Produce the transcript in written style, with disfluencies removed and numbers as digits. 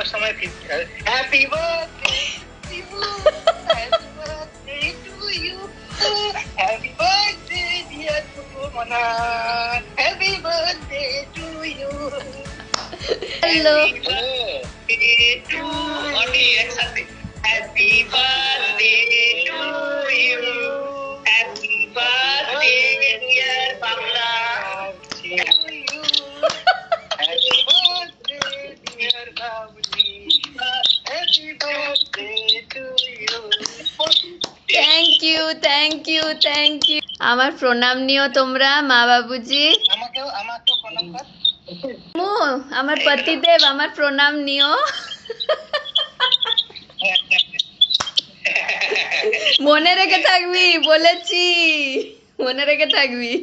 যাওয়ার সময় happy birthday happy birthday to you happy birthday dear Sumana happy birthday to you hello একসাথে happy birthday to you happy birthday dear Bangla Happy birthday, dear Babji. Happy birthday to you. Thank you thank you thank you. আমার প্রণাম নিও তোমরা মা বাবুজি। আমাকেও প্রণাম কর। মু আমার পতিদেব আমার প্রণাম নিও। মনে রেখে থাকবি বলেছি, মনে রেখে থাকবি।